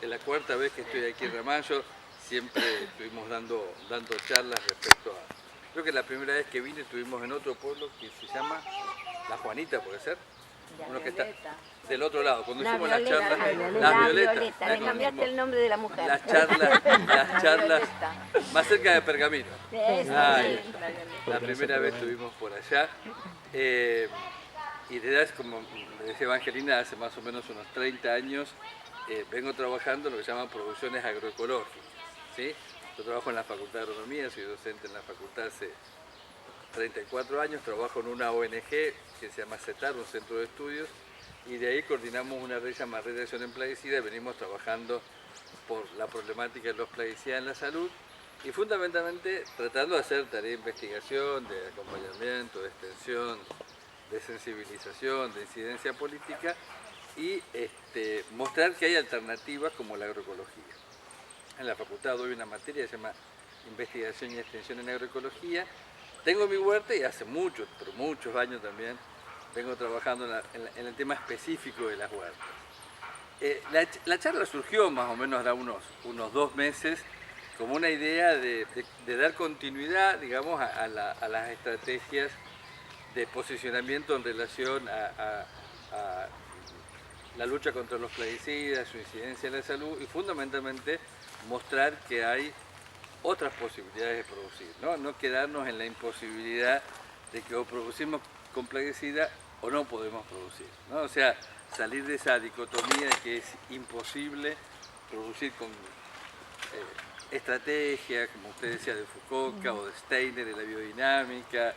es la cuarta vez que estoy aquí en Ramallo. Siempre estuvimos dando charlas respecto a... Creo que la primera vez que vine estuvimos en otro pueblo que se llama La Juanita, ¿puede ser? Uno que está del otro lado. Cuando hicimos las charlas... La Violeta. Le cambiaste el nombre de la mujer. Las charlas más cerca de Pergamino. La primera vez estuvimos por allá. Y desde hace, como me decía Evangelina, hace más o menos unos 30 años vengo trabajando en lo que se llaman producciones agroecológicas. ¿Sí? Yo trabajo en la Facultad de Agronomía, soy docente en la facultad hace 34 años, trabajo en una ONG que se llama CETAR, un centro de estudios, y de ahí coordinamos una red llamada Red de Acción en Plaguicida, y venimos trabajando por la problemática de los plaguicidas en la salud, y fundamentalmente tratando de hacer tarea de investigación, de acompañamiento, de extensión, de sensibilización, de incidencia política, y mostrar que hay alternativas como la agroecología. En la facultad doy una materia que se llama Investigación y Extensión en Agroecología. Tengo mi huerta y hace muchos, pero muchos años también, vengo trabajando en el tema específico de las huertas. La charla surgió más o menos ahora unos 2 meses como una idea de dar continuidad, digamos, a las estrategias de posicionamiento en relación a la lucha contra los plaguicidas, su incidencia en la salud y fundamentalmente mostrar que hay otras posibilidades de producir, ¿no? No quedarnos en la imposibilidad de que o producimos con plaguicida o no podemos producir, ¿no? O sea, salir de esa dicotomía de que es imposible producir con estrategia, como usted decía, de Fukuoka o de Steiner, de la biodinámica,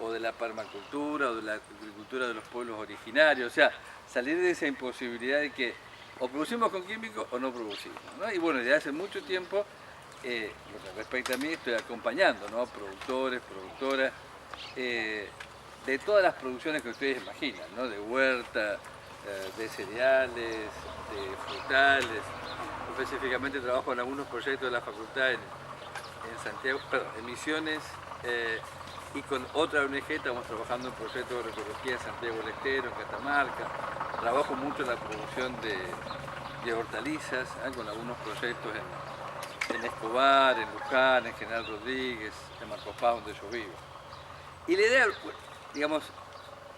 o de la permacultura, o de la agricultura de los pueblos originarios, o sea, salir de esa imposibilidad de que o producimos con químicos o no producimos, ¿no? Y bueno, desde hace mucho tiempo, lo que respecta a mí, estoy acompañando, ¿no? Productores, productoras, de todas las producciones que ustedes imaginan, ¿no? De huerta, de cereales, de frutales. Específicamente trabajo en algunos proyectos de la facultad en Santiago, perdón, en Misiones, y con otra ONG estamos trabajando en proyectos de agroecología en Santiago del Estero, en Catamarca. Trabajo mucho en la producción de hortalizas, con algunos proyectos en Escobar, en Luján, en General Rodríguez, en Marcos Paz, donde yo vivo. Y la idea, digamos,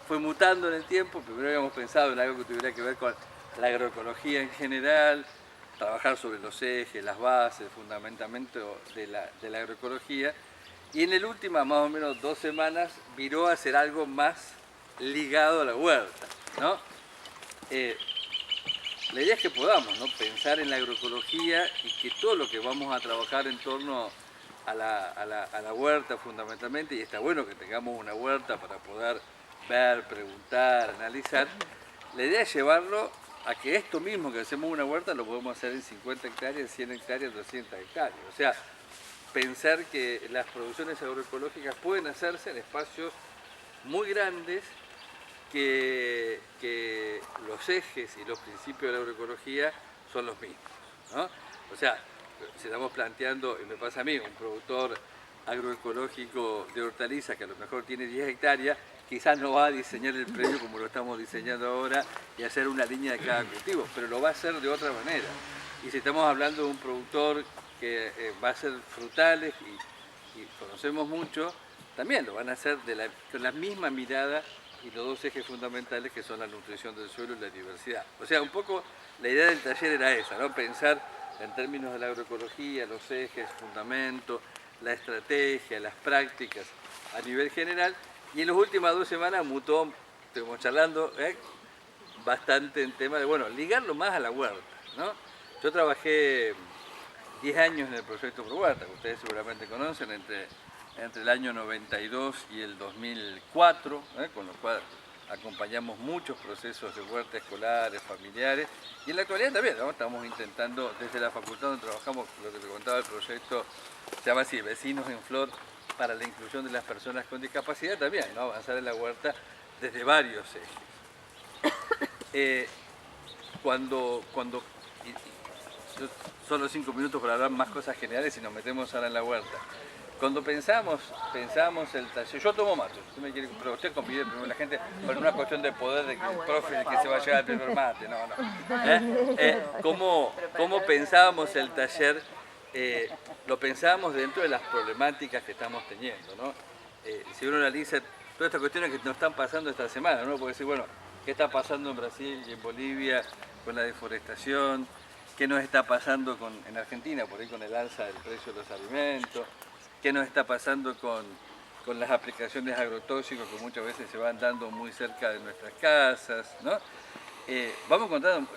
fue mutando en el tiempo. Primero habíamos pensado en algo que tuviera que ver con la agroecología en general, trabajar sobre los ejes, las bases, fundamentalmente de la agroecología. Y en el último, más o menos 2 semanas, viró a ser algo más ligado a la huerta, ¿no? La idea es que podamos, ¿no? Pensar en la agroecología y que todo lo que vamos a trabajar en torno a la huerta fundamentalmente, y está bueno que tengamos una huerta para poder ver, preguntar, analizar, la idea es llevarlo a que esto mismo que hacemos una huerta lo podemos hacer en 50 hectáreas, 100 hectáreas, 200 hectáreas. O sea, pensar que las producciones agroecológicas pueden hacerse en espacios muy grandes, que los ejes y los principios de la agroecología son los mismos, ¿no? O sea, si estamos planteando, y me pasa a mí, un productor agroecológico de hortalizas que a lo mejor tiene 10 hectáreas, quizás no va a diseñar el predio como lo estamos diseñando ahora y hacer una línea de cada cultivo, pero lo va a hacer de otra manera. Y si estamos hablando de un productor que va a hacer frutales y conocemos mucho, también lo van a hacer con la misma mirada y los 2 ejes fundamentales que son la nutrición del suelo y la diversidad. O sea, un poco la idea del taller era esa, ¿no? Pensar en términos de la agroecología, los ejes, fundamentos, la estrategia, las prácticas a nivel general. Y en las últimas 2 semanas mutó, estuvimos charlando bastante en tema de, bueno, ligarlo más a la huerta, ¿no? Yo trabajé 10 años en el proyecto Pro Huerta, que ustedes seguramente conocen, entre el año 92 y el 2004, con lo cual acompañamos muchos procesos de huerta escolares, familiares, y en la actualidad también, ¿no? Estamos intentando, desde la facultad donde trabajamos, lo que te contaba, el proyecto se llama así, Vecinos en Flor, para la inclusión de las personas con discapacidad también, ¿no? Avanzar en la huerta desde varios ejes. Solo 5 minutos para hablar más cosas generales y nos metemos ahora en la huerta. Cuando pensamos el taller, yo tomo mate, pero usted convide primero la gente por una cuestión de poder, de que el profe es el que se va a llevar el primer mate, no. ¿Cómo pensábamos el taller? Lo pensábamos dentro de las problemáticas que estamos teniendo, ¿no? Si uno analiza todas estas cuestiones que nos están pasando esta semana, ¿no? Porque decir, bueno, ¿qué está pasando en Brasil y en Bolivia con la deforestación? ¿Qué nos está pasando en Argentina, por ahí con el alza del precio de los alimentos? ¿Qué nos está pasando con las aplicaciones agrotóxicos que muchas veces se van dando muy cerca de nuestras casas, ¿no? Vamos contando,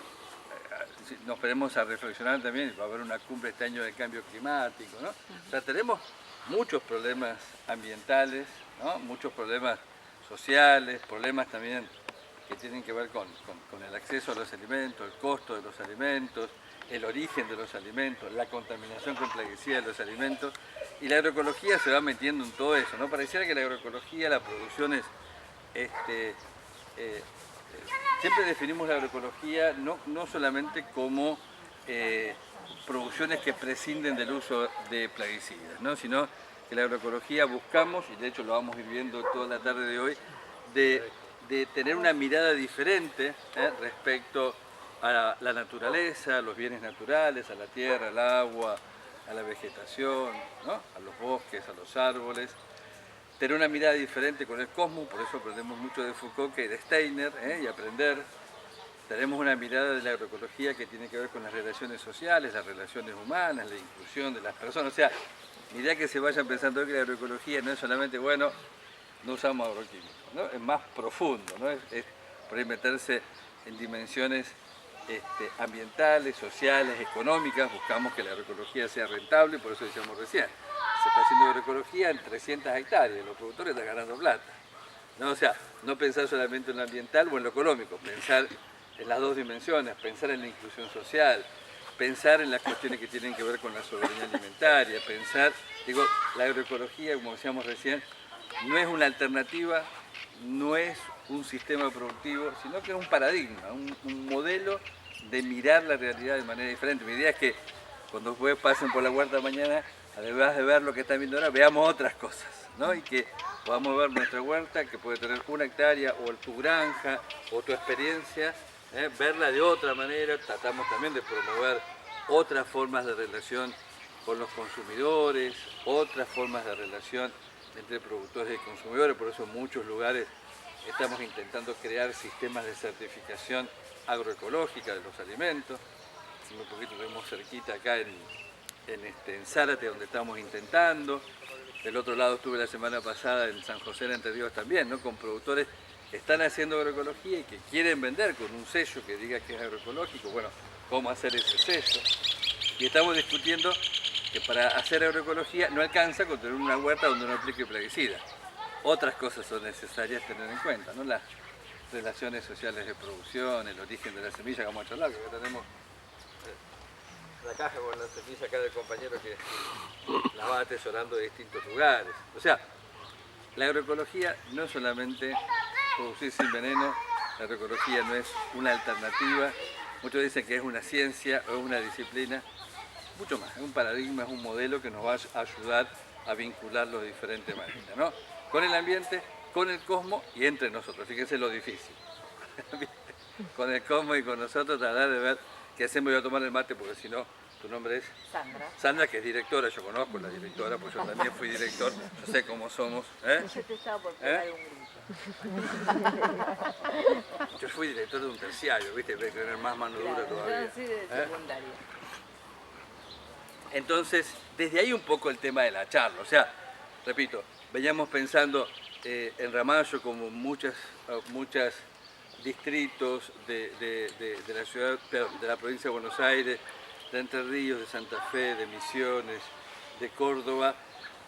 nos ponemos a reflexionar también, va a haber una cumbre este año de cambio climático, ¿no? O sea, tenemos muchos problemas ambientales, ¿no? Muchos problemas sociales, problemas también que tienen que ver con el acceso a los alimentos, el costo de los alimentos, el origen de los alimentos, la contaminación con plaguicidas de los alimentos, y la agroecología se va metiendo en todo eso, ¿no? Pareciera que la agroecología, la producción es, siempre definimos la agroecología no solamente como producciones que prescinden del uso de plaguicidas, ¿no? Sino que la agroecología buscamos, y de hecho lo vamos a ir viendo toda la tarde de hoy, de tener una mirada diferente respecto a la naturaleza, a los bienes naturales, a la tierra, al agua, a la vegetación, ¿no? A los bosques, a los árboles. Tener una mirada diferente con el cosmos, por eso aprendemos mucho de Foucault que de Steiner, y aprender. Tenemos una mirada de la agroecología que tiene que ver con las relaciones sociales, las relaciones humanas, la inclusión de las personas. O sea, la idea que se vayan pensando que la agroecología no es solamente, bueno, no usamos agroquímicos, ¿no? Es más profundo, ¿no? Es por ahí meterse en dimensiones ambientales, sociales, económicas. Buscamos que la agroecología sea rentable, por eso decíamos recién, se está haciendo agroecología en 300 hectáreas, los productores están ganando plata, ¿no? O sea, no pensar solamente en lo ambiental o en lo económico, pensar en las dos dimensiones, pensar en la inclusión social, pensar en las cuestiones que tienen que ver con la soberanía alimentaria, pensar, digo, la agroecología, como decíamos recién, no es una alternativa, no es un sistema productivo, sino que es un paradigma, un modelo de mirar la realidad de manera diferente. Mi idea es que cuando ustedes pasen por la huerta mañana, además de ver lo que están viendo ahora, veamos otras cosas, ¿no? Y que podamos ver nuestra huerta, que puede tener 1 hectárea, o tu granja, o tu experiencia, verla de otra manera. Tratamos también de promover otras formas de relación con los consumidores, otras formas de relación entre productores y consumidores. Por eso en muchos lugares estamos intentando crear sistemas de certificación agroecológica de los alimentos. Un poquito tenemos cerquita acá en Zárate, donde estamos intentando. Del otro lado estuve la semana pasada en San José de Entre Ríos también, ¿no? Con productores que están haciendo agroecología y que quieren vender con un sello que diga que es agroecológico. Bueno, ¿cómo hacer ese sello? Y estamos discutiendo que para hacer agroecología no alcanza con tener una huerta donde no aplique plaguicida. Otras cosas son necesarias tener en cuenta, ¿no? Las relaciones sociales de producción, el origen de la semilla, que vamos a charlar, que acá tenemos la caja con la semilla acá del compañero que la va atesorando de distintos lugares. O sea, la agroecología no es solamente producir sin veneno, la agroecología no es una alternativa, muchos dicen que es una ciencia o es una disciplina, mucho más, es un paradigma, es un modelo que nos va a ayudar a vincularlo de diferentes maneras, ¿no? Con el ambiente, con el cosmos y entre nosotros. Fíjense lo difícil. Con el cosmos y con nosotros tratar de ver qué hacemos. Voy a tomar el mate porque si no, tu nombre es Sandra. Sandra, que es directora, yo conozco a la directora, porque yo también fui director, yo sé cómo somos. Yo te estaba por pegar un grito. Yo fui director de un terciario, ¿viste? Voy a tener más mano dura todavía. Yo sí de secundaria. Entonces, desde ahí un poco el tema de la charla. O sea, repito, veníamos pensando en Ramallo como muchos distritos de la ciudad, de la provincia de Buenos Aires, de Entre Ríos, de Santa Fe, de Misiones, de Córdoba.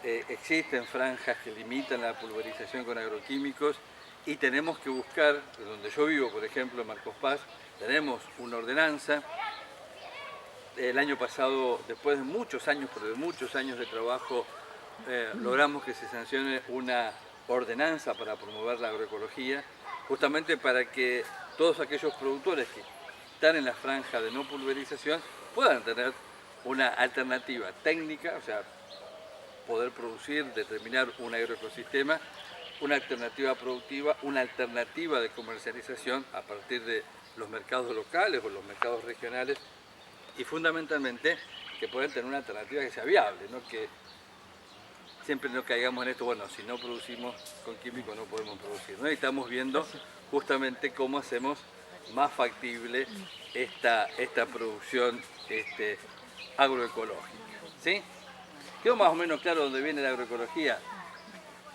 Existen franjas que limitan la pulverización con agroquímicos y tenemos que buscar, donde yo vivo, por ejemplo, en Marcos Paz, tenemos una ordenanza. El año pasado, después de muchos años, pero de muchos años de trabajo, logramos que se sancione una ordenanza para promover la agroecología, justamente para que todos aquellos productores que están en la franja de no pulverización puedan tener una alternativa técnica, o sea, poder producir, determinar un agroecosistema, una alternativa productiva, una alternativa de comercialización a partir de los mercados locales o los mercados regionales y fundamentalmente que puedan tener una alternativa que sea viable, ¿no? Que siempre no caigamos en esto, bueno, si no producimos con químicos no podemos producir, ¿no? Y estamos viendo justamente cómo hacemos más factible esta producción agroecológica, ¿sí? ¿Quedó más o menos claro dónde viene la agroecología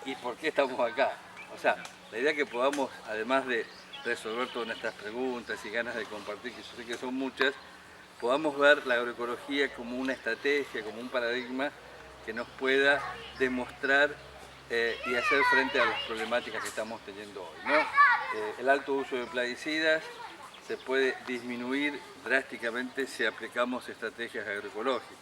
y por qué estamos acá? O sea, la idea es que podamos, además de resolver todas nuestras preguntas y ganas de compartir, que yo sé que son muchas, podamos ver la agroecología como una estrategia, como un paradigma que nos pueda demostrar y hacer frente a las problemáticas que estamos teniendo hoy, ¿no? El alto uso de plaguicidas se puede disminuir drásticamente si aplicamos estrategias agroecológicas.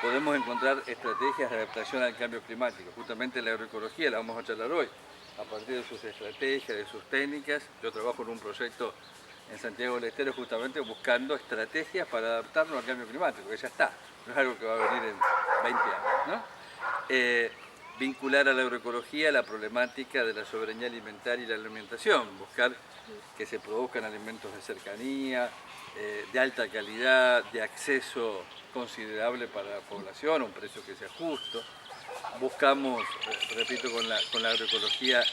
Podemos encontrar estrategias de adaptación al cambio climático. Justamente la agroecología la vamos a charlar hoy, a partir de sus estrategias, de sus técnicas. Yo trabajo en un proyecto en Santiago del Estero justamente buscando estrategias para adaptarnos al cambio climático, que ya está, no es algo que va a venir en 20 años, ¿no? Vincular a la agroecología la problemática de la soberanía alimentaria y la alimentación, buscar que se produzcan alimentos de cercanía, de alta calidad, de acceso considerable para la población, a un precio que sea justo. Buscamos, repito, con la agroecología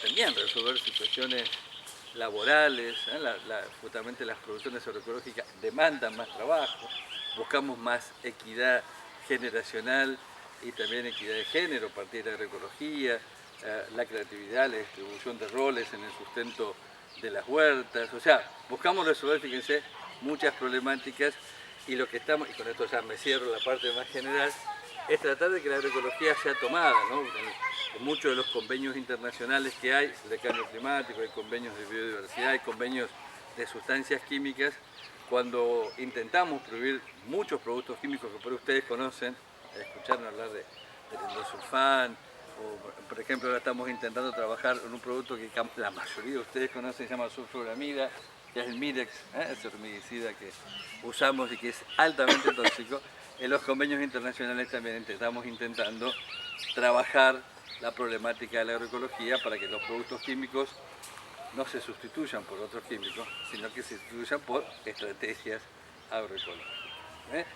también resolver situaciones laborales, justamente las producciones agroecológicas demandan más trabajo, buscamos más equidad generacional y también equidad de género a partir de la agroecología, la creatividad, la distribución de roles en el sustento de las huertas, o sea, buscamos resolver, fíjense, muchas problemáticas y lo que estamos, y con esto ya me cierro la parte más general, es tratar de que la agroecología sea tomada, ¿no? En muchos de los convenios internacionales que hay de cambio climático, hay convenios de biodiversidad, hay convenios de sustancias químicas, cuando intentamos prohibir muchos productos químicos que por ustedes conocen, escucharon hablar del endosulfán, o por ejemplo ahora estamos intentando trabajar en un producto que la mayoría de ustedes conocen, se llama sulfuramida, que es el Mirex, ese herbicida que usamos y que es altamente tóxico. En los convenios internacionales también estamos intentando trabajar la problemática de la agroecología para que los productos químicos no se sustituyan por otros químicos, sino que se sustituyan por estrategias agroecológicas.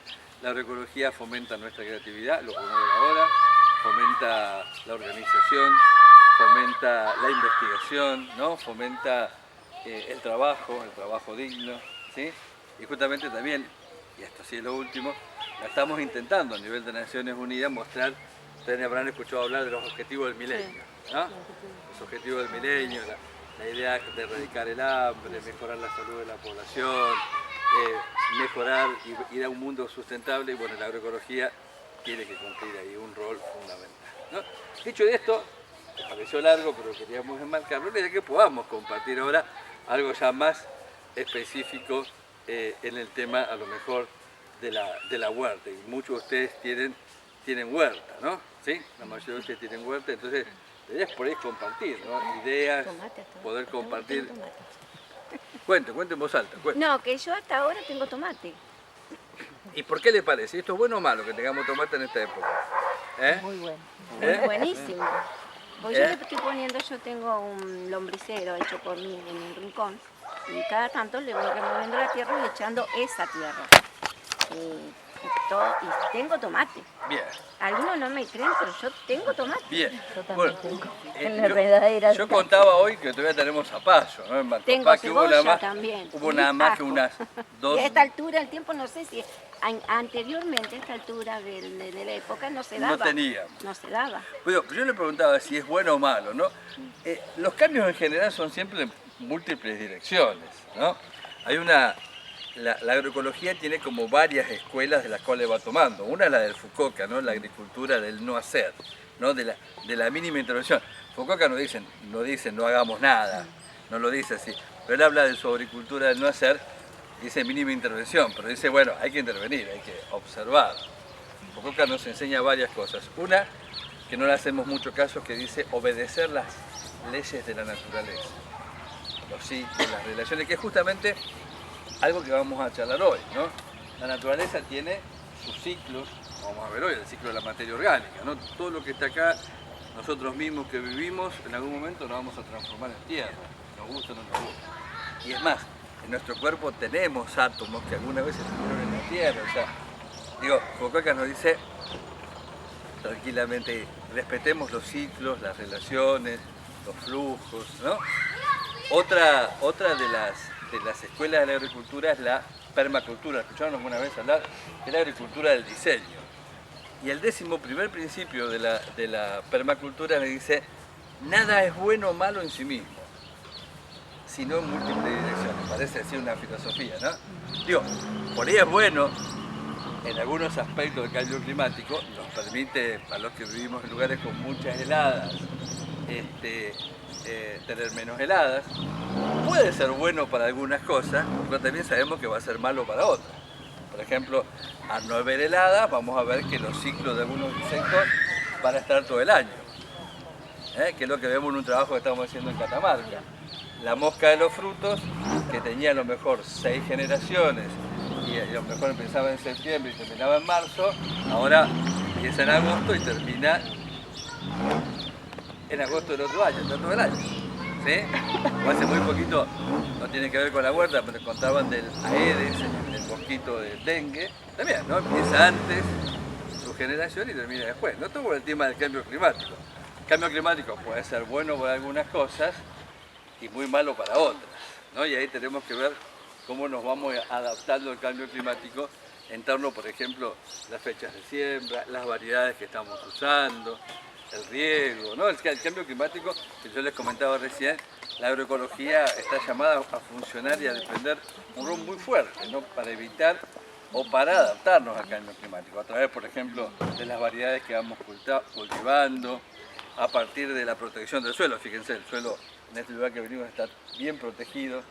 La agroecología fomenta nuestra creatividad, lo podemos ver ahora, fomenta la organización, fomenta la investigación, ¿no? Fomenta el trabajo digno, ¿sí? Y justamente también, y esto sí es lo último, la estamos intentando a nivel de Naciones Unidas mostrar, ustedes habrán escuchado hablar de los objetivos del milenio, ¿no? Los objetivos del milenio, la idea de erradicar el hambre, mejorar la salud de la población, mejorar y ir a un mundo sustentable, y bueno, la agroecología tiene que cumplir ahí un rol fundamental, ¿no? Dicho esto, me pareció largo, pero queríamos enmarcarlo, la idea que podamos compartir ahora algo ya más específico en el tema, a lo mejor, de la huerta. Y muchos de ustedes tienen huerta, ¿no? ¿Sí? La mayoría de ustedes tienen huerta, entonces la idea es por ahí compartir, ¿no? Ideas, poder compartir. Cuente en voz alta. Cuente. No, que yo hasta ahora tengo tomate. ¿Y por qué le parece? ¿Esto es bueno o malo que tengamos tomate en esta época? Muy bueno. Es buenísimo. Pues yo le estoy poniendo, yo tengo un lombricero hecho por mí en el rincón y cada tanto le voy removiendo la tierra y echando esa tierra. Y tengo tomate. Bien. Algunos no me creen, pero yo tengo tomate. Bien. Yo también Bueno, tengo. En la enredadera. yo contaba hoy que todavía tenemos zapallo, ¿no? En Tengo Marcopá, que cebolla también. Hubo y nada más que ajo. unas dos. Y a esta altura del tiempo, no sé si anteriormente a esta altura de la época no se daba. No teníamos. No se daba. Bueno, yo le preguntaba si es bueno o malo, ¿no? Los cambios en general son siempre en múltiples direcciones, ¿no? Hay la agroecología tiene como varias escuelas de las cuales va tomando. Una es la del Fukuoka, ¿no? La agricultura del no hacer, ¿no? De la mínima intervención. Fukuoka no dice no hagamos nada, no lo dice así. Pero él habla de su agricultura del no hacer, dice mínima intervención, pero dice, bueno, hay que intervenir, hay que observar. Fukuoka nos enseña varias cosas. Una, que no le hacemos mucho caso, que dice obedecer las leyes de la naturaleza. Los ciclos, las relaciones, que es justamente algo que vamos a charlar hoy, ¿no? La naturaleza tiene sus ciclos, vamos a ver hoy, el ciclo de la materia orgánica, ¿no? Todo lo que está acá, nosotros mismos que vivimos, en algún momento nos vamos a transformar en tierra, nos gusta o no nos gusta. Y es más, en nuestro cuerpo tenemos átomos que alguna vez estuvieron en la tierra, o sea, digo, Fukuoka nos dice tranquilamente, respetemos los ciclos, las relaciones, los flujos, ¿no? Otra de las escuelas de la agricultura es la permacultura. ¿Escucharon alguna vez hablar de la agricultura del diseño? Y el 11º principio de la permacultura le dice, nada es bueno o malo en sí mismo, sino en múltiples direcciones. Parece decir una filosofía, ¿no? Digo, por ahí es bueno, en algunos aspectos del cambio climático, nos permite, a los que vivimos en lugares con muchas heladas, tener menos heladas. Puede ser bueno para algunas cosas, pero también sabemos que va a ser malo para otras. Por ejemplo, al no haber heladas, vamos a ver que los ciclos de algunos insectos van a estar todo el año, que es lo que vemos en un trabajo que estamos haciendo en Catamarca. La mosca de los frutos, que tenía a lo mejor 6 generaciones, y a lo mejor empezaba en septiembre y terminaba en marzo, ahora empieza en agosto y termina en agosto del otro año, está todo el año. ¿Sí? O hace muy poquito, no tiene que ver con la huerta, pero contaban del Aedes, el mosquito del dengue, también, ¿no? Empieza antes su generación y termina después. No todo el tema del cambio climático. El cambio climático puede ser bueno para algunas cosas y muy malo para otras, ¿no? Y ahí tenemos que ver cómo nos vamos adaptando al cambio climático en torno, por ejemplo, las fechas de siembra, las variedades que estamos usando, el riego, ¿no? El cambio climático, que yo les comentaba recién, la agroecología está llamada a funcionar y a defender un rol muy fuerte, ¿no? Para evitar o para adaptarnos al cambio climático, a través, por ejemplo, de las variedades que vamos cultivando, a partir de la protección del suelo. Fíjense, el suelo en este lugar que venimos está bien protegido,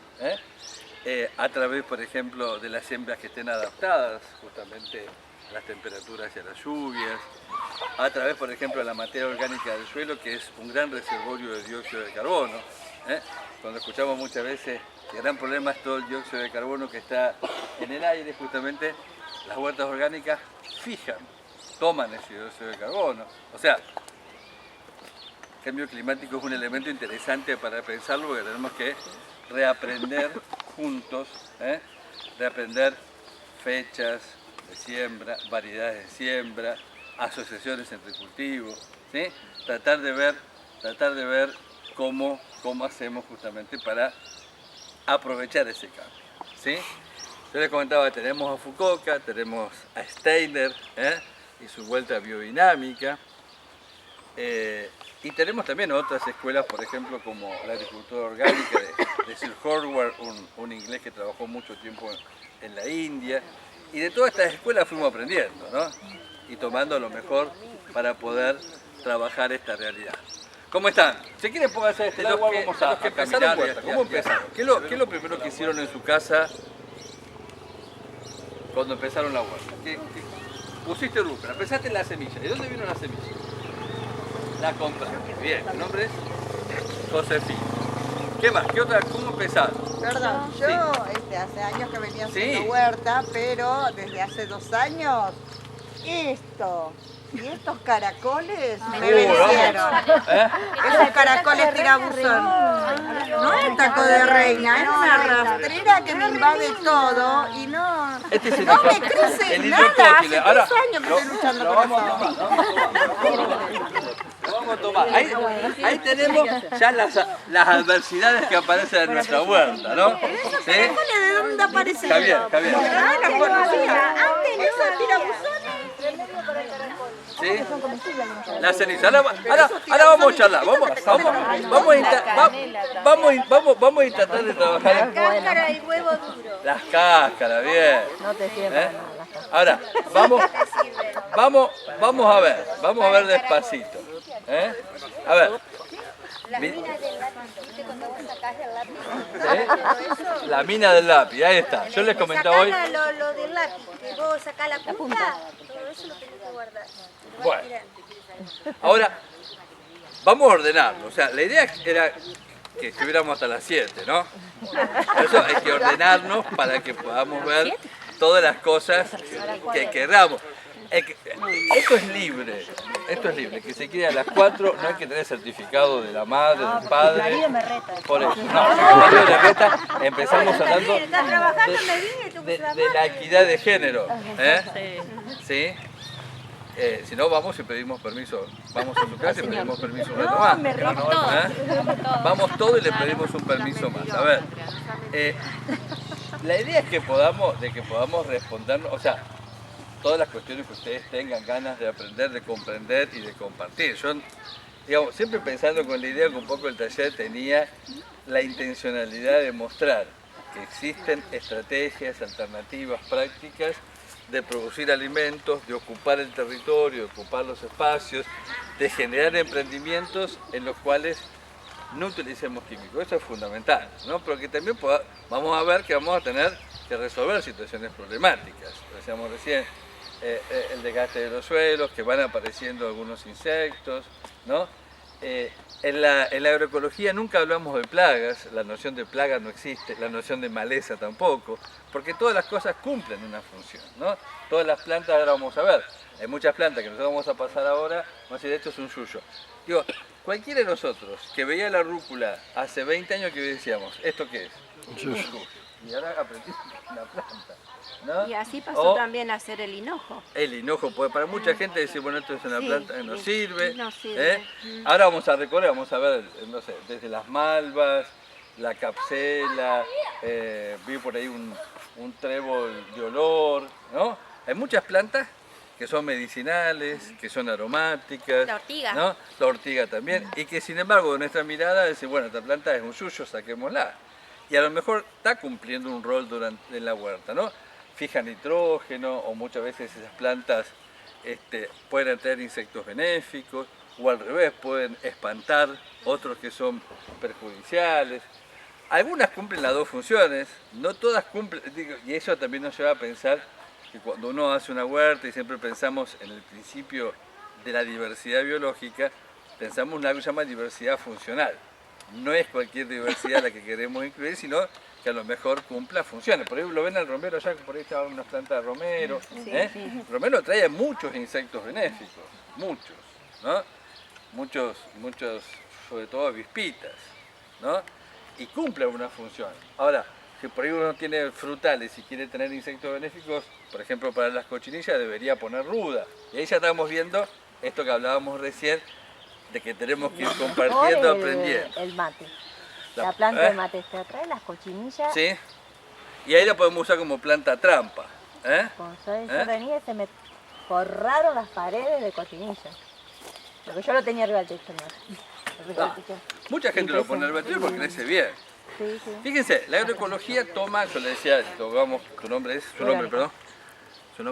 a través, por ejemplo, de las siembras que estén adaptadas justamente a las temperaturas y a las lluvias, a través, por ejemplo, de la materia orgánica del suelo, que es un gran reservorio de dióxido de carbono. Cuando escuchamos muchas veces que el gran problema es todo el dióxido de carbono que está en el aire, justamente las huertas orgánicas toman ese dióxido de carbono. O sea, el cambio climático es un elemento interesante para pensarlo, porque tenemos que reaprender juntos, reaprender fechas de siembra, variedades de siembra, asociaciones entre cultivos, ¿sí? Tratar de ver cómo hacemos justamente para aprovechar ese cambio, ¿sí? Yo les comentaba que tenemos a Fukuoka, tenemos a Steiner y su vuelta biodinámica, y tenemos también otras escuelas, por ejemplo, como la agricultura orgánica de Sir Howard, un inglés que trabajó mucho tiempo en la India, y de todas estas escuelas fuimos aprendiendo, ¿no? Y tomando lo mejor para poder trabajar esta realidad. ¿Cómo están? Si quieren pónganse de este lado, vamos a caminar. ¿Cómo empezaron? ¿Qué es lo primero que hicieron en su casa cuando empezaron la huerta? Pusiste rúcula, pensaste en la semilla. ¿De dónde vino la semilla? La compraste. Bien, ¿el nombre es? Josefina. ¿Qué más? ¿Qué otra? ¿Cómo empezaron? Perdón, yo hace años que venía haciendo huerta, pero desde hace 2 años, esto y estos caracoles me vencieron. Esos caracoles tirabuzón. No es taco de reina, es una rastrera que me invade todo y no me crece nada. Hace 3 años que estoy luchando con eso. Lo vamos a tomar. Ahí tenemos ya las adversidades que aparecen en nuestra huerta, ¿no? ¿Esos caracoles de dónde aparecen? Javier. Ah, los conocía. Antes esos tirabuzones. ¿Sí? La ceniza. Ahora vamos a charlar. Vamos a tratar de trabajar. La cáscara y huevo duro. Las cáscaras, bien. No te sirven. Ahora, vamos a ver despacito. A ver. La mina del lápiz, ¿viste cuando vos sacás el lápiz? La mina del lápiz, ahí está. Yo les comentaba hoy. Lo del lápiz, que vos sacás la punta, todo eso lo tenés que guardar. Bueno, ahora vamos a ordenarlo. O sea, la idea era que estuviéramos hasta las 7, ¿no? Por eso hay que ordenarnos para que podamos ver todas las cosas que queramos. Esto es libre, que se quiera a las 4, no hay que tener certificado de la madre, del padre. Mi marido me reta. Por eso, no, si el marido le reta, empezamos hablando Estás trabajando, me vine, de la equidad de género. ¿Sí? Si no, vamos y pedimos permiso. Vamos a su casa y pedimos permiso un rato más. Vamos todos y le pedimos un permiso más. A ver, la idea es que podamos respondernos, o sea, todas las cuestiones que ustedes tengan ganas de aprender, de comprender y de compartir. Yo, digamos, siempre pensando con la idea que un poco el taller tenía la intencionalidad de mostrar que existen estrategias, alternativas, prácticas de producir alimentos, de ocupar el territorio, de ocupar los espacios, de generar emprendimientos en los cuales no utilicemos químicos. Eso es fundamental, ¿no? Pero que también vamos a ver que vamos a tener que resolver situaciones problemáticas. Decíamos recién, el desgaste de los suelos, que van apareciendo algunos insectos, ¿no? En la agroecología nunca hablamos de plagas, la noción de plaga no existe, la noción de maleza tampoco, porque todas las cosas cumplen una función, ¿no? Todas las plantas, ahora vamos a ver, hay muchas plantas que nosotros vamos a pasar ahora, vamos a decir, esto es un yuyo. Digo, cualquiera de nosotros que veía la rúcula hace 20 años que decíamos, ¿esto qué es? Un yuyo. Y ahora aprendimos una planta, ¿no? Y así pasó también a hacer el hinojo. El hinojo, puede para mucha gente decir, bueno, esto es una planta que no sirve. No sirve. Ahora vamos a recorrer, vamos a ver, no sé, desde las malvas, la capsela, vi por ahí un trébol de olor, ¿no? Hay muchas plantas que son medicinales, que son aromáticas. La ortiga. ¿No? La ortiga también. Y que sin embargo, de nuestra mirada, decir, bueno, esta planta es un yuyo, saquémosla. Y a lo mejor está cumpliendo un rol en la huerta, ¿no? Fija nitrógeno, o muchas veces esas plantas pueden tener insectos benéficos, o al revés, pueden espantar otros que son perjudiciales. Algunas cumplen las dos funciones, no todas cumplen, y eso también nos lleva a pensar que cuando uno hace una huerta y siempre pensamos en el principio de la diversidad biológica, pensamos en algo que se llama diversidad funcional. No es cualquier diversidad la que queremos incluir, sino que a lo mejor cumpla funciones. Por ejemplo, lo ven al romero allá, que por ahí estaba unas plantas de romero. El romero trae muchos insectos benéficos, muchos, ¿no? Muchos, sobre todo avispitas, ¿no? Y cumple una función. Ahora, que por ahí uno tiene frutales y quiere tener insectos benéficos, por ejemplo, para las cochinillas debería poner ruda. Y ahí ya estamos viendo esto que hablábamos recién, de que tenemos que ir compartiendo, aprendiendo. El mate. La planta de mate te atrae las cochinillas. Sí. Y ahí la podemos usar como planta trampa. Cuando yo venía se me forraron las paredes de cochinillas. Porque yo lo tenía arriba del techo. Mucha gente lo pone arriba del techo porque crece bien. Sí. Fíjense, la agroecología toma, yo le decía, tocamos, su nombre es, ¿su nombre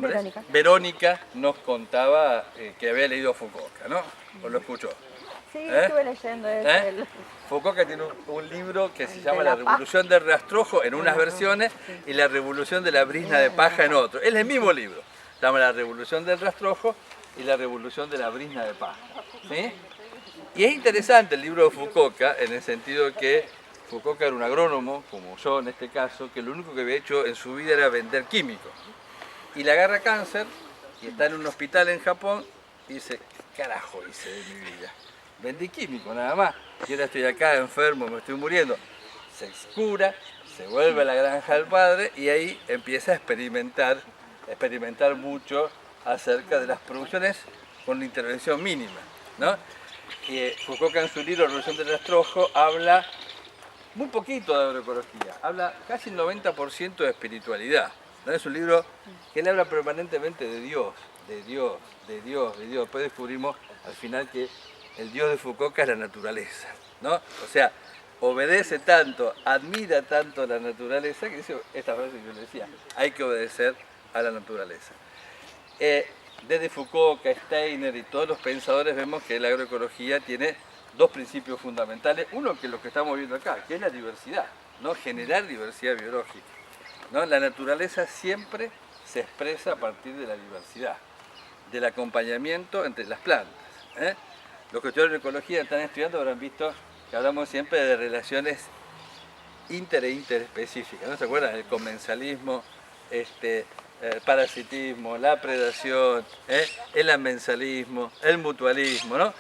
Verónica. es? Verónica nos contaba que había leído Foucault, ¿no? ¿O lo escuchó? Sí, estuve leyendo eso. Foucault tiene un libro que se llama La Revolución del Rastrojo en unas versiones y La Revolución de la Brizna de Paja en otro. Es el mismo libro. Se llama La Revolución del Rastrojo y La Revolución de la Brizna de Paja. ¿Sí? Y es interesante el libro de Foucault en el sentido que Foucault era un agrónomo, como yo en este caso, que lo único que había hecho en su vida era vender químicos. Y le agarra cáncer y está en un hospital en Japón y dice, ¿qué carajo hice de mi vida? Vendí químico nada más, y ahora estoy acá enfermo, me estoy muriendo. Se cura, se vuelve a la granja del padre y ahí empieza a experimentar mucho acerca de las producciones con una intervención mínima, ¿no? Y Foucault en su libro Revolución del Rastrojo habla muy poquito de agroecología, habla casi el 90% de espiritualidad, ¿no? Es un libro que él habla permanentemente de Dios. Después descubrimos al final que el Dios de Foucault es la naturaleza, ¿no? O sea, obedece tanto, admira tanto la naturaleza, que dice esta frase que yo le decía, hay que obedecer a la naturaleza. Desde Foucault, Steiner y todos los pensadores vemos que la agroecología tiene dos principios fundamentales. Uno que es lo que estamos viendo acá, que es la diversidad, ¿no? Generar diversidad biológica, ¿no? La naturaleza siempre se expresa a partir de la diversidad, del acompañamiento entre las plantas. Los que estudian ecología están estudiando habrán visto que hablamos siempre de relaciones interespecíficas, ¿no se acuerdan? El comensalismo, el parasitismo, la predación, el amensalismo, el mutualismo, ¿no?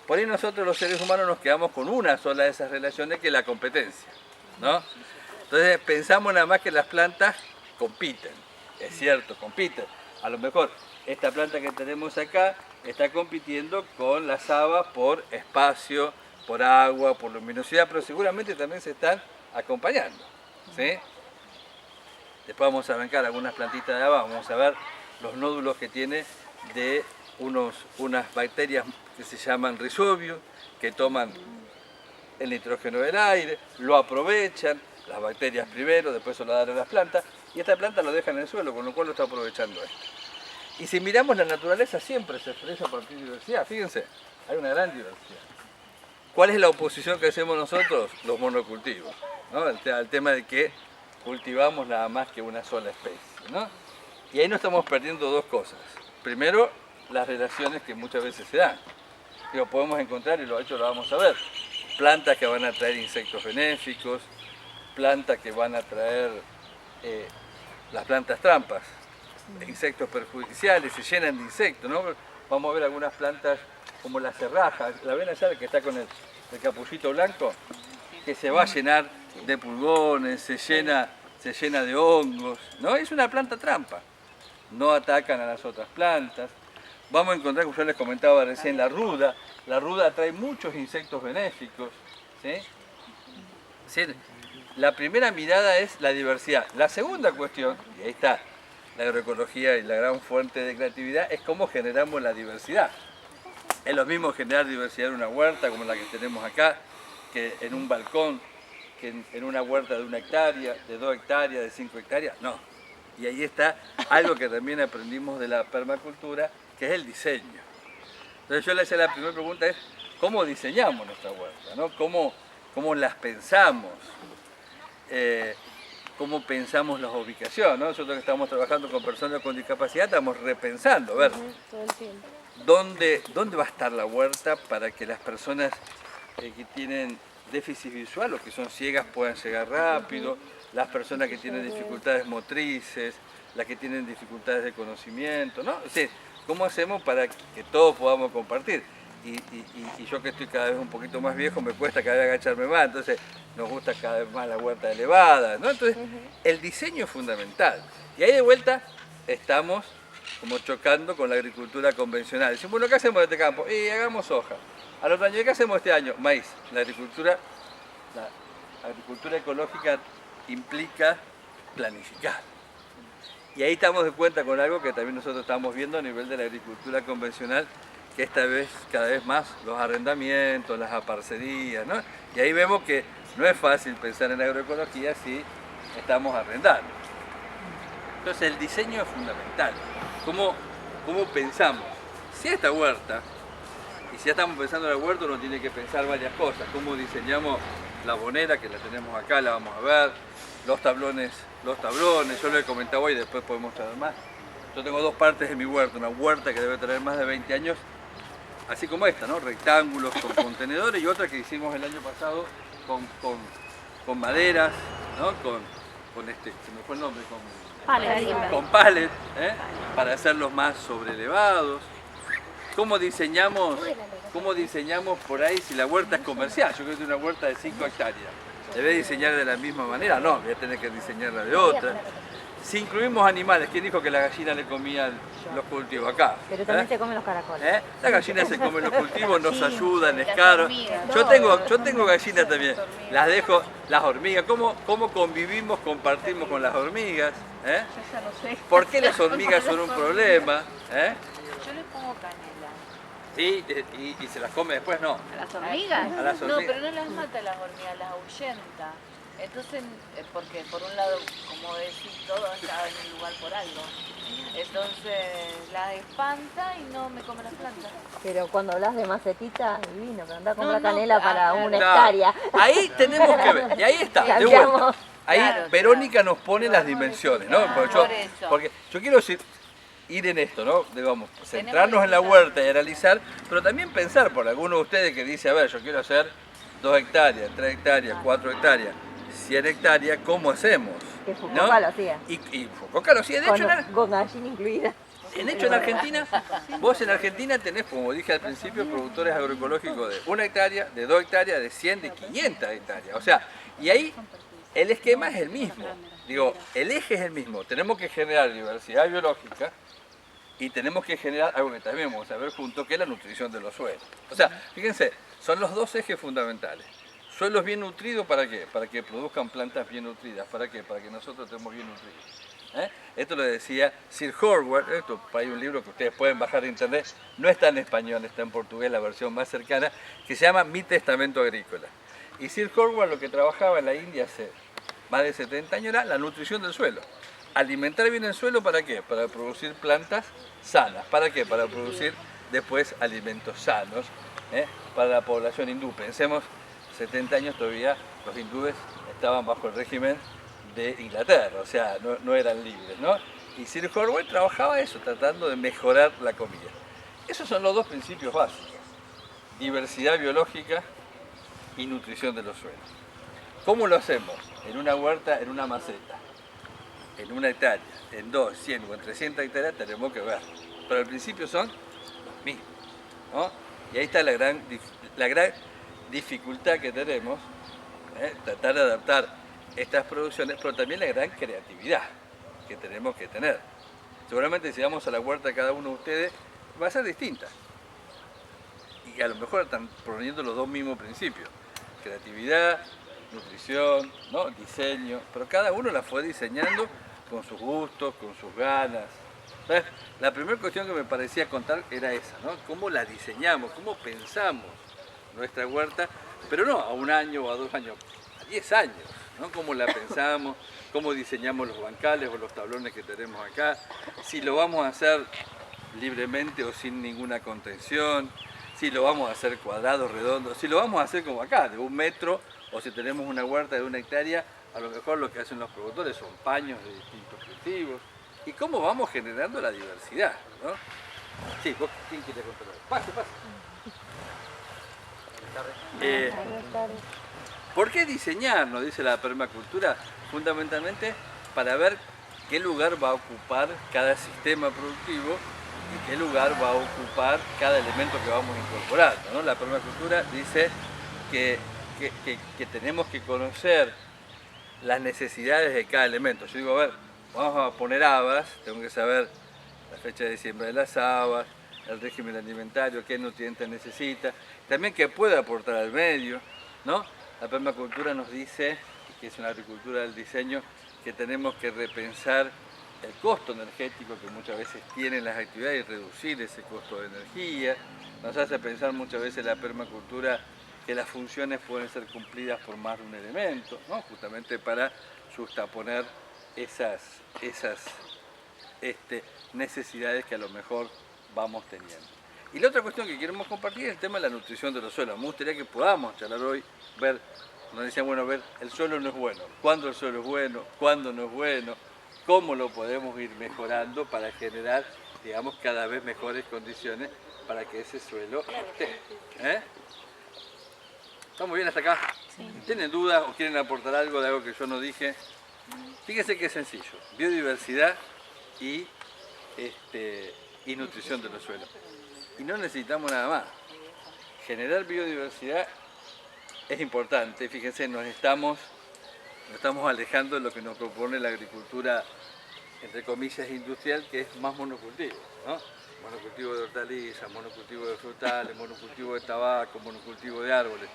Por ahí nosotros los seres humanos nos quedamos con una sola de esas relaciones, que es la competencia, ¿no? Entonces pensamos nada más que las plantas compiten, es cierto, compiten. A lo mejor esta planta que tenemos acá está compitiendo con las habas por espacio, por agua, por luminosidad, pero seguramente también se están acompañando, ¿sí? Después vamos a arrancar algunas plantitas de abajo, vamos a ver los nódulos que tiene de unas bacterias que se llaman Rhizobium, que toman el nitrógeno del aire, lo aprovechan, las bacterias primero, después se lo dan a las plantas, y esta planta lo deja en el suelo, con lo cual lo está aprovechando esto. Y si miramos la naturaleza, siempre se expresa por diversidad, fíjense, hay una gran diversidad. ¿Cuál es la oposición que hacemos nosotros? Los monocultivos, ¿no? Al tema de que cultivamos nada más que una sola especie, ¿no? Y ahí nos estamos perdiendo dos cosas. Primero, las relaciones que muchas veces se dan. Lo podemos encontrar, y lo vamos a ver. Plantas que van a traer insectos benéficos, plantas que van a traer las plantas trampas, insectos perjudiciales, se llenan de insectos, ¿no? Vamos a ver algunas plantas como la cerraja, la ven allá que está con el capullito blanco, que se va a llenar de pulgones, se llena de hongos, ¿no? Es una planta trampa, no atacan a las otras plantas. Vamos a encontrar, como yo les comentaba recién, la ruda trae muchos insectos benéficos, ¿sí? Es decir, la primera mirada es la diversidad. La segunda cuestión, y ahí está la agroecología y la gran fuente de creatividad, es cómo generamos la diversidad. Es lo mismo generar diversidad en una huerta como la que tenemos acá, que en un balcón, que en una huerta de 1 hectárea, de 2 hectáreas, de 5 hectáreas, no. Y ahí está algo que también aprendimos de la permacultura, que es el diseño. Entonces yo le hacía la primera pregunta, es ¿cómo diseñamos nuestra huerta? ¿No? ¿Cómo las pensamos? ¿Cómo pensamos las ubicaciones? ¿No? Nosotros que estamos trabajando con personas con discapacidad estamos repensando, a ver, ¿dónde va a estar la huerta para que las personas que tienen déficit visual o que son ciegas puedan llegar rápido, las personas que tienen dificultades motrices, las que tienen dificultades de conocimiento, ¿no? Es decir, ¿cómo hacemos para que todos podamos compartir? Y yo que estoy cada vez un poquito más viejo, me cuesta cada vez agacharme más, entonces nos gusta cada vez más la huerta elevada, ¿no? Entonces, el diseño es fundamental. Y ahí de vuelta estamos como chocando con la agricultura convencional. Decimos, bueno, ¿qué hacemos de este campo? Y hagamos soja. Al otro año, ¿qué hacemos este año? Maíz. La agricultura ecológica implica planificar. Y ahí estamos de cuenta con algo que también nosotros estamos viendo a nivel de la agricultura convencional, que esta vez, cada vez más, los arrendamientos, las aparcerías, ¿no? Y ahí vemos que no es fácil pensar en agroecología si estamos arrendando. Entonces el diseño es fundamental. ¿Cómo pensamos? Si esta huerta, y si ya estamos pensando en la huerta, uno tiene que pensar varias cosas. Cómo diseñamos la bonera, que la tenemos acá, la vamos a ver, los tablones, yo lo he comentado hoy, después podemos traer más. Yo tengo dos partes de mi huerta, una huerta que debe tener más de 20 años, así como esta, ¿no? Rectángulos con contenedores, y otra que hicimos el año pasado con maderas, ¿no? Se me fue el nombre, con palets, para hacerlos más sobrelevados. ¿Cómo diseñamos por ahí si la huerta es comercial? Yo creo que una huerta de 5 hectáreas. ¿Debe diseñar de la misma manera? No, voy a tener que diseñarla de otra. Si incluimos animales, ¿quién dijo que la gallina le comía los cultivos? Acá. Pero también se comen los caracoles. La gallina se come los cultivos, nos ayudan, es caro. Yo tengo gallinas también. Las dejo, las hormigas. ¿Cómo convivimos, compartimos con las hormigas? ¿Por qué las hormigas son un problema? Yo les pongo canela. Sí, y se las come después, no. ¿A las hormigas? A las No, hormigas. pero no las mata las hormigas, las ahuyenta. Entonces, porque por un lado, como decís, todo está en un lugar por algo. Entonces las espanta y no me come las plantas. Pero cuando hablas de macetita, divino, pero anda a comprar No, canela para claro. 1 hectárea. Ahí tenemos que ver, y ahí está, de Cambiamos. vuelta. Ahí Claro, Verónica nos pone las dimensiones, ¿no? Por eso. Porque yo quiero ir en esto, ¿no? Digamos, centrarnos en la huerta y analizar, pero también pensar por alguno de ustedes que dice, a ver, yo quiero hacer 2 hectáreas, 3 hectáreas, 4 hectáreas, 100 hectáreas, ¿cómo hacemos? Que Fukuoka lo hacía. Y Fukuoka lo hacía, de hecho, con gallina incluida. en Argentina, vos en Argentina tenés, como dije al principio, productores agroecológicos de 1 hectárea, de 2 hectáreas, de 100, de 500 hectáreas. O sea, y ahí el esquema es el mismo. Digo, el eje es el mismo. Tenemos que generar diversidad biológica y tenemos que generar algo que también vamos a ver juntos, que es la nutrición de los suelos. O sea, fíjense, son los dos ejes fundamentales. Suelos bien nutridos, ¿para qué? Para que produzcan plantas bien nutridas. ¿Para qué? Para que nosotros estemos bien nutridos. Esto lo decía Sir Howard, esto hay un libro que ustedes pueden bajar de internet, no está en español, está en portugués, la versión más cercana, que se llama Mi Testamento Agrícola. Y Sir Howard lo que trabajaba en la India hace más de 70 años era la nutrición del suelo. Alimentar bien el suelo, ¿para qué? Para producir plantas sanas. ¿Para qué? Para producir después alimentos sanos para la población hindú. Pensemos, 70 años todavía los hindúes estaban bajo el régimen de Inglaterra, o sea, no eran libres, ¿no? Y Sir Howard trabajaba eso, tratando de mejorar la comida. Esos son los dos principios básicos: diversidad biológica y nutrición de los suelos. ¿Cómo lo hacemos? En una huerta, en una maceta, en 1 hectárea, en 2, 100 o en 300 hectáreas tenemos que ver. Pero al principio son los mismos, ¿no? Y ahí está la gran dificultad que tenemos, tratar de adaptar estas producciones, pero también la gran creatividad que tenemos que tener. Seguramente si vamos a la huerta cada uno de ustedes, va a ser distinta. Y a lo mejor están poniendo los dos mismos principios: creatividad, nutrición, ¿no? Diseño, pero cada uno la fue diseñando con sus gustos, con sus ganas. ¿Sabes? La primera cuestión que me parecía contar era esa, ¿no? Cómo la diseñamos, cómo pensamos nuestra huerta, pero no a 1 año o a 2 años, a 10 años, ¿no? Cómo la pensamos, cómo diseñamos los bancales o los tablones que tenemos acá, si lo vamos a hacer libremente o sin ninguna contención, si lo vamos a hacer cuadrado, redondo, si lo vamos a hacer como acá, de 1 metro, o si tenemos una huerta de 1 hectárea, a lo mejor lo que hacen los productores son paños de distintos cultivos, y cómo vamos generando la diversidad, ¿no? Sí, ¿vos quién quiere contar? Pase. ¿Por qué diseñar? Nos dice la permacultura, fundamentalmente para ver qué lugar va a ocupar cada sistema productivo y qué lugar va a ocupar cada elemento que vamos incorporando, ¿no? La permacultura dice que tenemos que conocer las necesidades de cada elemento. Yo digo, a ver, vamos a poner habas, tengo que saber la fecha de siembra de las habas, el régimen alimentario, qué nutrientes necesita, también qué puede aportar al medio, ¿no? La permacultura nos dice, que es una agricultura del diseño, que tenemos que repensar el costo energético que muchas veces tienen las actividades y reducir ese costo de energía. Nos hace pensar muchas veces la permacultura que las funciones pueden ser cumplidas por más de un elemento, ¿no? Justamente para justaponer esas necesidades que a lo mejor vamos teniendo. Y la otra cuestión que queremos compartir es el tema de la nutrición de los suelos. Me gustaría que podamos charlar hoy, ver, nos decían, bueno, ver, el suelo no es bueno, cuándo el suelo es bueno, cuándo no es bueno, cómo lo podemos ir mejorando para generar, digamos, cada vez mejores condiciones para que ese suelo esté. ¿Estamos bien hasta acá? Sí. ¿Tienen dudas o quieren aportar algo de algo que yo no dije? Fíjense que es sencillo: biodiversidad y nutrición de los suelos. Y no necesitamos nada más. Generar biodiversidad es importante. Fíjense, nos estamos alejando de lo que nos propone la agricultura, entre comillas, industrial, que es más monocultivo, ¿no? Monocultivo de hortalizas, monocultivo de frutales, monocultivo de tabaco, monocultivo de árboles.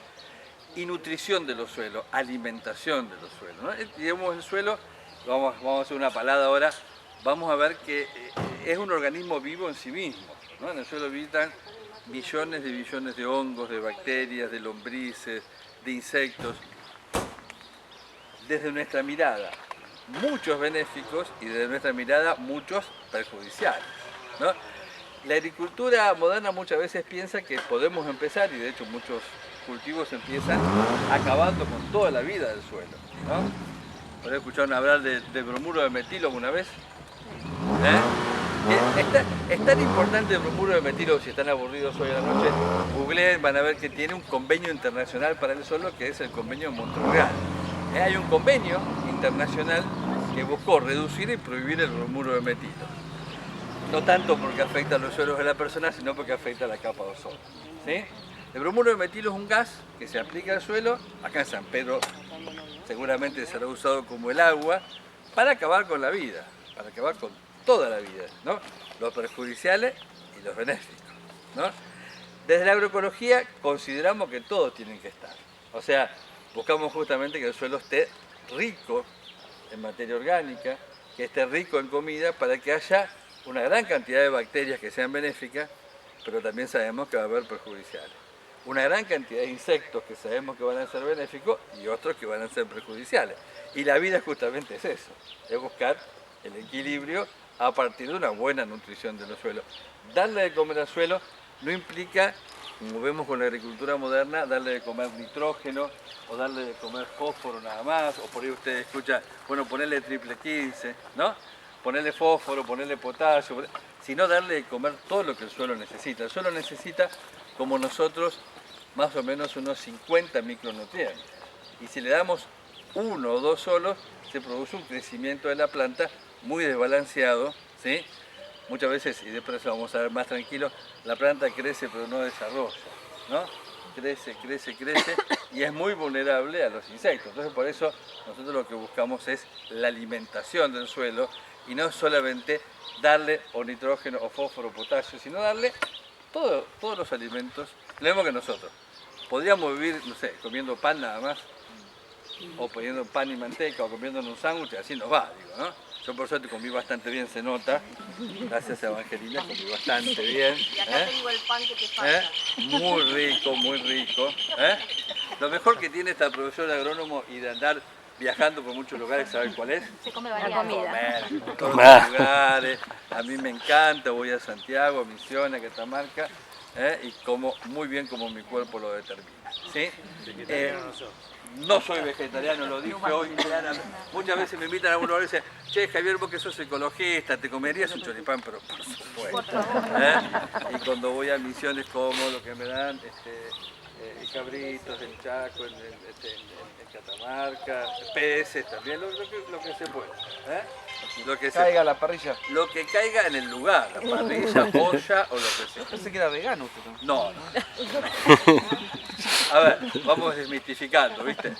Y nutrición de los suelos, alimentación de los suelos, ¿no? Digamos, el suelo, vamos a hacer una palada ahora, vamos a ver que es un organismo vivo en sí mismo, ¿no? En el suelo habitan millones de billones de hongos, de bacterias, de lombrices, de insectos. Desde nuestra mirada, muchos benéficos, y desde nuestra mirada, muchos perjudiciales, ¿no? La agricultura moderna muchas veces piensa que podemos empezar, y de hecho muchos cultivos empiezan acabando con toda la vida del suelo, ¿no? ¿Por ahí escucharon hablar del bromuro de metilo alguna vez? Es tan importante el bromuro de metilo, si están aburridos hoy a la noche, googleen, van a ver que tiene un convenio internacional para el suelo, que es el convenio de Montreal. Hay un convenio internacional que buscó reducir y prohibir el bromuro de metilo. No tanto porque afecta a los suelos de la persona, sino porque afecta a la capa de ozono, ¿sí? El bromuro de metilo es un gas que se aplica al suelo, acá en San Pedro seguramente será usado como el agua, para acabar con la vida, para acabar con toda la vida, ¿no? Los perjudiciales y los benéficos, ¿no? Desde la agroecología consideramos que todos tienen que estar. O sea, buscamos justamente que el suelo esté rico en materia orgánica, que esté rico en comida, para que haya una gran cantidad de bacterias que sean benéficas, pero también sabemos que va a haber perjudiciales. Una gran cantidad de insectos que sabemos que van a ser benéficos y otros que van a ser perjudiciales. Y la vida justamente es eso, es buscar el equilibrio a partir de una buena nutrición de los suelos. Darle de comer al suelo no implica, como vemos con la agricultura moderna, darle de comer nitrógeno o darle de comer fósforo nada más, o por ahí usted escucha, bueno, ponerle triple 15, ¿no? Ponerle fósforo, ponerle potasio, sino darle de comer todo lo que el suelo necesita. El suelo necesita, como nosotros, más o menos unos 50 micronutrientes. Y si le damos uno o dos solos, se produce un crecimiento de la planta muy desbalanceado, ¿sí? Muchas veces, y después eso vamos a ver más tranquilos, la planta crece pero no desarrolla, ¿no? Crece, crece, crece y es muy vulnerable a los insectos. Entonces por eso nosotros lo que buscamos es la alimentación del suelo y no solamente darle o nitrógeno o fósforo o potasio, sino darle todos los alimentos, lo mismo que nosotros. Podríamos vivir, no sé, comiendo pan nada más, o poniendo pan y manteca, o comiendo un sándwich, así nos va, digo, ¿no? Yo por suerte comí bastante bien, se nota, gracias a Evangelina, comí bastante bien. Y acá te digo el pan que te falta. Muy rico, muy rico. Lo mejor que tiene esta profesión de agrónomo y de andar viajando por muchos lugares, ¿saben cuál es? Se come La variado. comida. Comer, por todos los lugares. A mí me encanta, voy a Santiago, a Misiones, a Catamarca, y como muy bien como mi cuerpo lo determina. ¿Sí? No soy vegetariano, lo dije hoy. Muchas veces me invitan a un lugar y dicen, che, Javier, vos que sos ecologista, ¿te comerías un choripán? Pero por supuesto. Y cuando voy a Misiones como lo que me dan cabritos en Chaco, en Catamarca, peces también, lo que se puede. Lo que Caiga la parrilla. Lo que caiga en el lugar, la parrilla, olla o lo que sea. Pensé que era vegano usted. No. A ver, vamos desmitificando, ¿viste?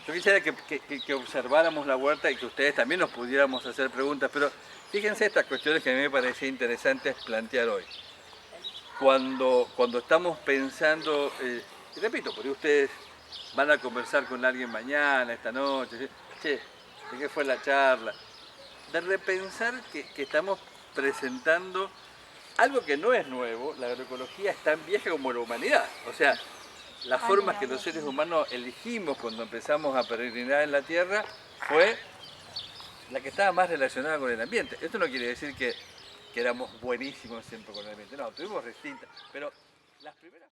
Yo quisiera que observáramos la huerta y que ustedes también nos pudiéramos hacer preguntas, pero fíjense estas cuestiones que a mí me parecía interesantes plantear hoy. Cuando estamos pensando, y repito, porque ustedes van a conversar con alguien mañana, esta noche, che, ¿de qué fue la charla? De repensar que estamos presentando algo que no es nuevo. La agroecología es tan vieja como la humanidad. O sea, las formas que los seres humanos elegimos cuando empezamos a peregrinar en la tierra fue la que estaba más relacionada con el ambiente. Esto no quiere decir que éramos buenísimos siempre con el ambiente, no, tuvimos distintas, pero las primeras...